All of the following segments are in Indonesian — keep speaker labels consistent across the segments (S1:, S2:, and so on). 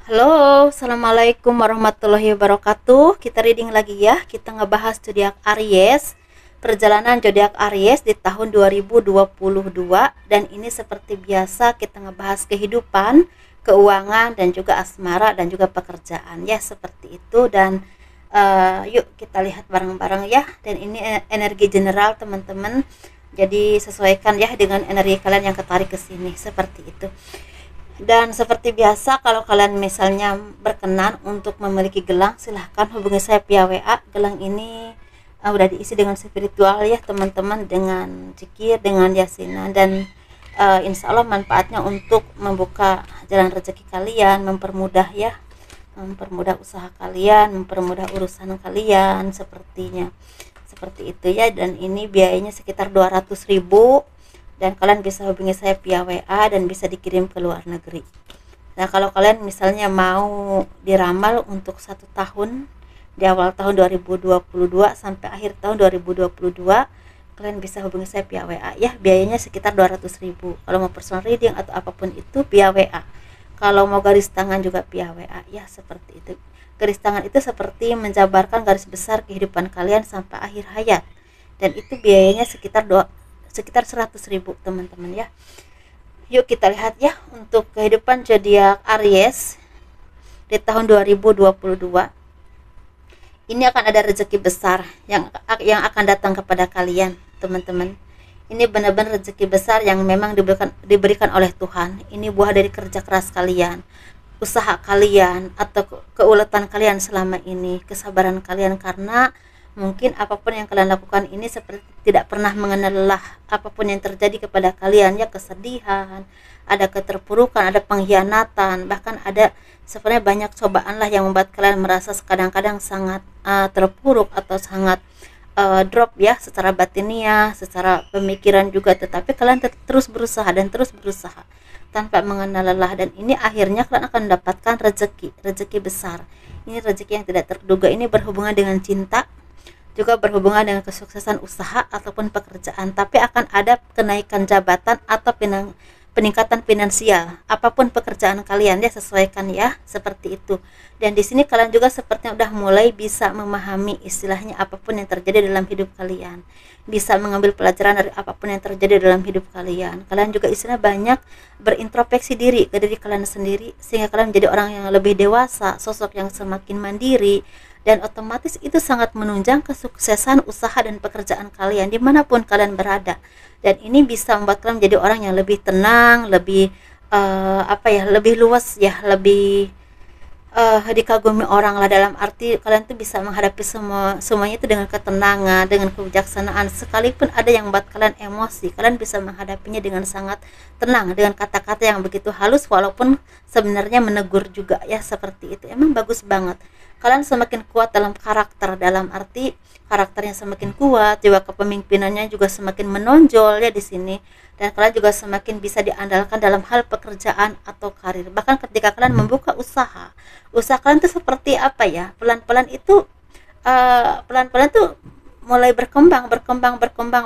S1: Halo, Assalamualaikum warahmatullahi wabarakatuh. Kita reading lagi ya. Kita ngebahas zodiak Aries. Perjalanan zodiak Aries di tahun 2022, dan ini seperti biasa kita ngebahas kehidupan, keuangan, dan juga asmara dan juga pekerjaan ya, seperti itu. Dan yuk kita lihat bareng-bareng ya. Dan ini energi general teman-teman. Jadi sesuaikan ya dengan energi kalian yang ketarik ke sini, seperti itu. Dan seperti biasa, kalau kalian misalnya berkenan untuk memiliki gelang, silahkan hubungi saya via WA. Gelang ini udah diisi dengan spiritual ya teman-teman, dengan zikir, dengan yasinan, dan insya Allah manfaatnya untuk membuka jalan rezeki kalian, mempermudah ya, mempermudah usaha kalian, mempermudah urusan kalian, sepertinya seperti itu ya. Dan ini biayanya sekitar 200.000, dan kalian bisa hubungi saya via WA dan bisa dikirim ke luar negeri. Nah, kalau kalian misalnya mau diramal untuk 1 tahun, di awal tahun 2022 sampai akhir tahun 2022, kalian bisa hubungi saya via WA ya. Biayanya sekitar 200.000 kalau mau personal reading atau apapun itu via WA. Kalau mau garis tangan juga via WA ya, seperti itu. Garis tangan itu seperti menjabarkan garis besar kehidupan kalian sampai akhir hayat, dan itu biayanya sekitar 100.000 teman-teman ya. Yuk kita lihat ya untuk kehidupan zodiak Aries di tahun 2022. Ini akan ada rezeki besar yang akan datang kepada kalian teman-teman. Ini benar-benar rezeki besar yang memang diberikan oleh Tuhan. Ini buah dari kerja keras kalian, usaha kalian, atau keuletan kalian selama ini, kesabaran kalian, karena mungkin apapun yang kalian lakukan ini seperti tidak pernah mengenal lelah. Apapun yang terjadi kepada kalian ya, kesedihan, ada keterpurukan, ada pengkhianatan, bahkan ada sebenarnya banyak cobaan lah yang membuat kalian merasa kadang-kadang sangat terpuruk atau sangat drop ya, secara batiniah, secara pemikiran juga. Tetapi kalian terus berusaha dan terus berusaha tanpa mengenal lelah, dan ini akhirnya kalian akan mendapatkan rezeki besar. Ini rezeki yang tidak terduga. Ini berhubungan dengan cinta, juga berhubungan dengan kesuksesan usaha ataupun pekerjaan, tapi akan ada kenaikan jabatan atau peningkatan finansial. Apapun pekerjaan kalian ya, sesuaikan ya, seperti itu. Dan di sini kalian juga sepertinya udah mulai bisa memahami istilahnya apapun yang terjadi dalam hidup kalian, bisa mengambil pelajaran dari apapun yang terjadi dalam hidup kalian. Kalian juga istilah banyak berintrospeksi diri ke diri kalian sendiri, sehingga kalian menjadi orang yang lebih dewasa, sosok yang semakin mandiri, dan otomatis itu sangat menunjang kesuksesan usaha dan pekerjaan kalian dimanapun kalian berada. Dan ini bisa membuat kalian menjadi orang yang lebih tenang, lebih lebih luas ya, lebih dikagumi orang lah, dalam arti kalian tuh bisa menghadapi semuanya itu dengan ketenangan, dengan kebijaksanaan. Sekalipun ada yang membuat kalian emosi, kalian bisa menghadapinya dengan sangat tenang, dengan kata-kata yang begitu halus, walaupun sebenarnya menegur juga ya, seperti itu. Emang bagus banget. Kalian semakin kuat dalam karakter, dalam arti karakternya semakin kuat, juga kepemimpinannya juga semakin menonjol ya di sini. Dan kalian juga semakin bisa diandalkan dalam hal pekerjaan atau karir. Bahkan ketika kalian membuka usaha kalian tuh seperti apa ya, pelan-pelan itu pelan-pelan tuh mulai berkembang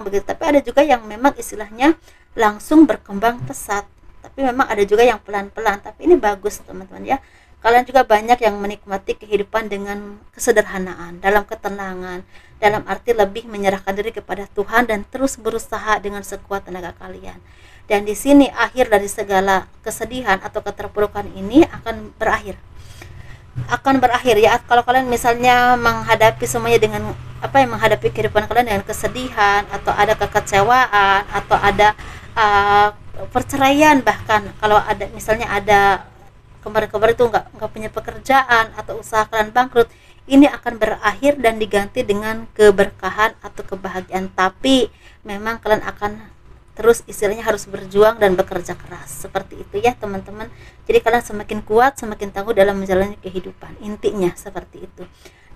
S1: begitu. Tapi ada juga yang memang istilahnya langsung berkembang pesat, tapi memang ada juga yang pelan-pelan. Tapi ini bagus teman-teman ya. Kalian juga banyak yang menikmati kehidupan dengan kesederhanaan, dalam ketenangan, dalam arti lebih menyerahkan diri kepada Tuhan dan terus berusaha dengan sekuat tenaga kalian. Dan di sini akhir dari segala kesedihan atau keterpurukan ini akan berakhir ya. Kalau kalian misalnya menghadapi semuanya dengan menghadapi kehidupan kalian dengan kesedihan, atau ada kekecewaan, atau ada perceraian, bahkan kalau ada misalnya ada kemarin-kemarin itu nggak punya pekerjaan atau usaha kalian bangkrut, ini akan berakhir dan diganti dengan keberkahan atau kebahagiaan. Tapi memang kalian akan terus istilahnya harus berjuang dan bekerja keras, seperti itu ya teman-teman. Jadi kalian semakin kuat, semakin tangguh dalam menjalani kehidupan, intinya seperti itu.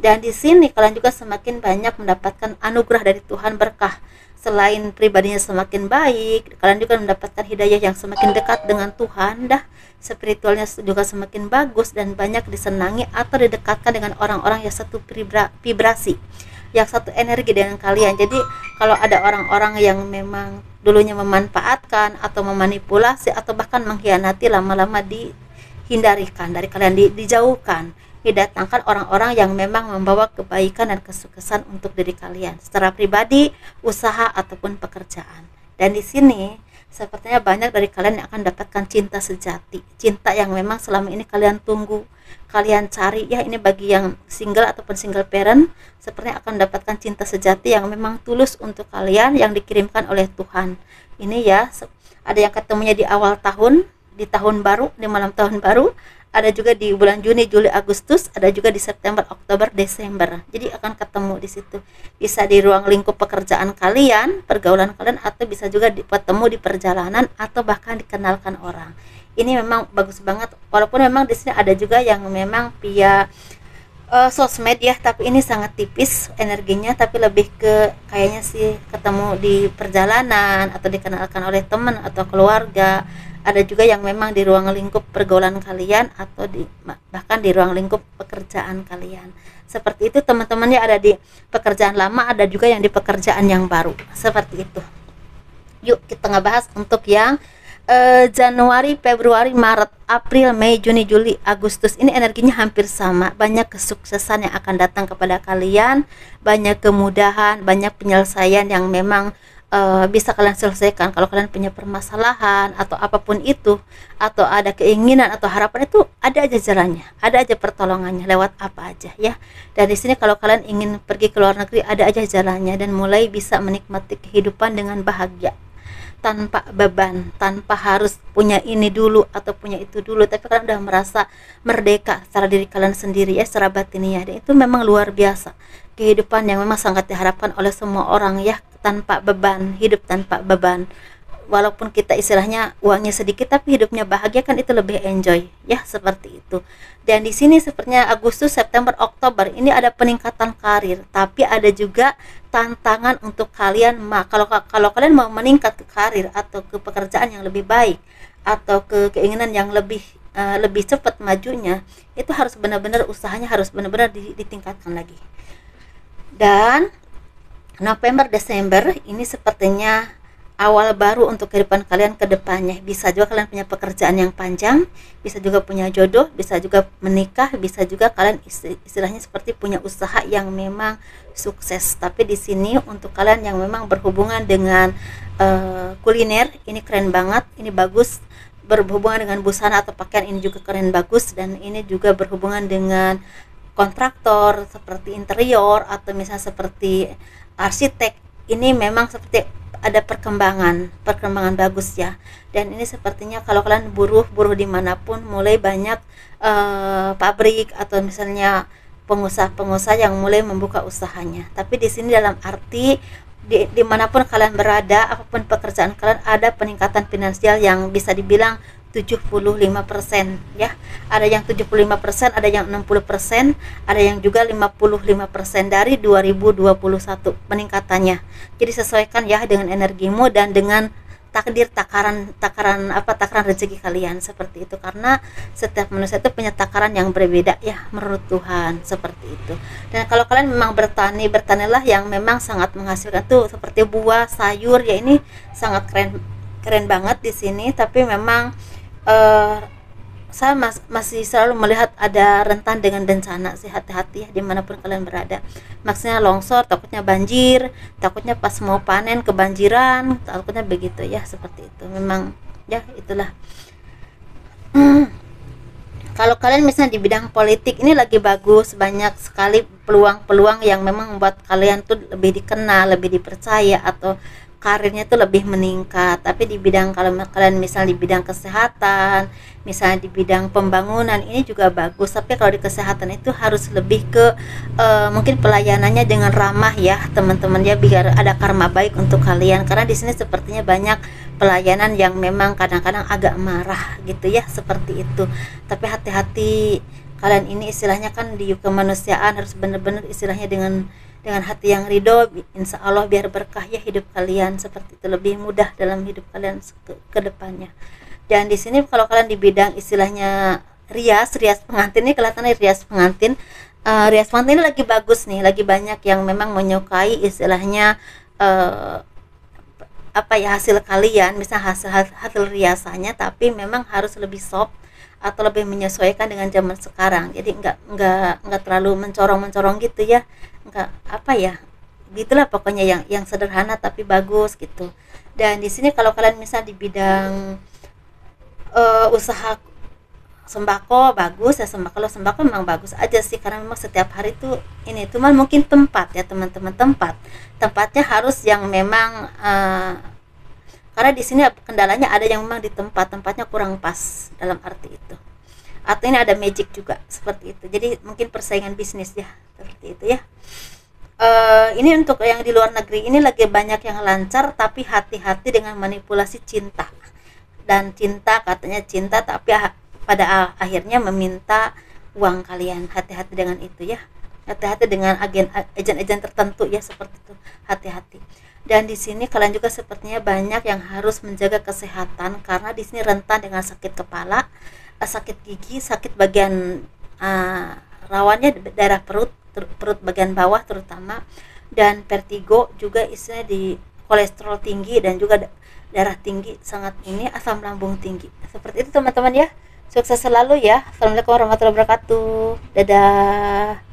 S1: Dan di sini kalian juga semakin banyak mendapatkan anugerah dari Tuhan, berkah. Selain pribadinya semakin baik, kalian juga mendapatkan hidayah yang semakin dekat dengan Tuhan, spiritualnya juga semakin bagus, dan banyak disenangi atau didekatkan dengan orang-orang yang satu vibrasi, yang satu energi dengan kalian. Jadi kalau ada orang-orang yang memang dulunya memanfaatkan atau memanipulasi atau bahkan mengkhianati, lama-lama hindarikan dari kalian, dijauhkan, didatangkan orang-orang yang memang membawa kebaikan dan kesuksesan untuk diri kalian secara pribadi, usaha ataupun pekerjaan. Dan di sini sepertinya banyak dari kalian yang akan dapatkan cinta sejati, cinta yang memang selama ini kalian tunggu, kalian cari ya. Ini bagi yang single ataupun single parent, sepertinya akan dapatkan cinta sejati yang memang tulus untuk kalian, yang dikirimkan oleh Tuhan. Ini ya, ada yang ketemunya di awal tahun, di tahun baru, di malam tahun baru, ada juga di bulan Juni, Juli, Agustus, ada juga di September, Oktober, Desember. Jadi akan ketemu di situ. Bisa di ruang lingkup pekerjaan kalian, pergaulan kalian, atau bisa juga ketemu di perjalanan atau bahkan dikenalkan orang. Ini memang bagus banget. Walaupun memang di sini ada juga yang memang via sosmed ya, tapi ini sangat tipis energinya, tapi lebih ke kayaknya sih ketemu di perjalanan atau dikenalkan oleh teman atau keluarga. Ada juga yang memang di ruang lingkup pergaulan kalian atau bahkan di ruang lingkup pekerjaan kalian. Seperti itu teman-teman ya, ada di pekerjaan lama, ada juga yang di pekerjaan yang baru. Seperti itu. Yuk kita ngebahas untuk yang Januari, Februari, Maret, April, Mei, Juni, Juli, Agustus. Ini energinya hampir sama. Banyak kesuksesan yang akan datang kepada kalian, banyak kemudahan, banyak penyelesaian yang memang bisa kalian selesaikan. Kalau kalian punya permasalahan atau apapun itu, atau ada keinginan atau harapan, itu ada aja jalannya, ada aja pertolongannya lewat apa aja ya. Dan di sini kalau kalian ingin pergi ke luar negeri, ada aja jalannya, dan mulai bisa menikmati kehidupan dengan bahagia, tanpa beban, tanpa harus punya ini dulu atau punya itu dulu, tapi kalian udah merasa merdeka secara diri kalian sendiri ya, secara batinnya. Dan itu memang luar biasa, kehidupan yang memang sangat diharapkan oleh semua orang ya, tanpa beban, hidup tanpa beban. Walaupun kita istilahnya uangnya sedikit, tapi hidupnya bahagia, kan itu lebih enjoy ya, seperti itu. Dan di sini sepertinya Agustus, September, Oktober ini ada peningkatan karir, tapi ada juga tantangan untuk kalian. Kalau kalian mau meningkat ke karir atau ke pekerjaan yang lebih baik atau ke keinginan yang lebih cepat majunya, itu harus benar-benar usahanya harus benar-benar ditingkatkan lagi. Dan November, Desember ini sepertinya awal baru untuk kehidupan kalian ke depannya. Bisa juga kalian punya pekerjaan yang panjang, bisa juga punya jodoh, bisa juga menikah, bisa juga kalian istilahnya seperti punya usaha yang memang sukses. Tapi di sini untuk kalian yang memang berhubungan dengan kuliner, ini keren banget, ini bagus. Berhubungan dengan busana atau pakaian, ini juga keren bagus. Dan ini juga berhubungan dengan kontraktor seperti interior atau misalnya seperti arsitek, ini memang seperti ada perkembangan bagus ya. Dan ini sepertinya kalau kalian buruh dimanapun, mulai banyak pabrik atau misalnya pengusaha-pengusaha yang mulai membuka usahanya. Tapi di sini dalam arti dimanapun kalian berada, apapun pekerjaan kalian, ada peningkatan finansial yang bisa dibilang 75% ya. Ada yang 75%, ada yang 60%, ada yang juga 55% dari 2021 peningkatannya. Jadi sesuaikan ya dengan energimu dan dengan takdir, takaran rezeki kalian, seperti itu. Karena setiap manusia itu punya takaran yang berbeda ya, menurut Tuhan, seperti itu. Dan kalau kalian memang bertanilah yang memang sangat menghasilkan tuh, seperti buah, sayur ya, ini sangat keren banget di sini. Tapi memang saya masih selalu melihat ada rentan dengan bencana sih, hati-hati ya dimanapun kalian berada. Maksudnya longsor, takutnya banjir, takutnya pas mau panen kebanjiran, takutnya begitu ya, seperti itu. Memang ya itulah. Kalau kalian misalnya di bidang politik, ini lagi bagus, banyak sekali peluang-peluang yang memang membuat kalian tuh lebih dikenal, lebih dipercaya, atau karirnya tuh lebih meningkat. Tapi di bidang, kalau kalian misalnya di bidang kesehatan, misalnya di bidang pembangunan, ini juga bagus. Tapi kalau di kesehatan itu harus lebih ke mungkin pelayanannya dengan ramah ya teman-teman ya, biar ada karma baik untuk kalian. Karena di sini sepertinya banyak pelayanan yang memang kadang-kadang agak marah gitu ya, seperti itu. Tapi hati-hati, kalian ini istilahnya kan di kemanusiaan harus benar-benar istilahnya dengan hati yang ridho, insya Allah biar berkah ya hidup kalian, seperti itu, lebih mudah dalam hidup kalian ke depannya. Dan di sini kalau kalian di bidang istilahnya rias pengantin, ini kelihatannya rias pengantin ini lagi bagus nih, lagi banyak yang memang menyukai istilahnya hasil kalian, misalnya hasil riasannya, tapi memang harus lebih soft atau lebih menyesuaikan dengan zaman sekarang. Jadi nggak terlalu mencorong gitu ya, nggak apa ya, gitulah pokoknya yang sederhana tapi bagus gitu. Dan di sini kalau kalian misal di bidang usaha sembako, bagus ya. Kalau sembako memang bagus aja sih, karena memang setiap hari tuh ini, cuman mungkin tempat ya teman-teman, tempatnya harus yang memang karena di sini kendalanya ada yang memang di tempatnya kurang pas dalam arti itu, atau ini ada magic juga seperti itu. Jadi mungkin persaingan bisnis ya seperti itu ya. Ini untuk yang di luar negeri ini lagi banyak yang lancar, tapi hati-hati dengan manipulasi cinta. Dan cinta, katanya cinta, tapi pada akhirnya meminta uang kalian. Hati-hati dengan itu ya. Hati-hati dengan agen-agen tertentu ya, seperti itu. Hati-hati. Dan di sini kalian juga sepertinya banyak yang harus menjaga kesehatan, karena di sini rentan dengan sakit kepala, sakit gigi, sakit bagian rawannya daerah perut bagian bawah terutama, dan vertigo juga, istilahnya di kolesterol tinggi dan juga darah tinggi, sangat ini, asam lambung tinggi. Seperti itu teman-teman ya. Sukses selalu ya. Assalamualaikum warahmatullahi wabarakatuh. Dadah.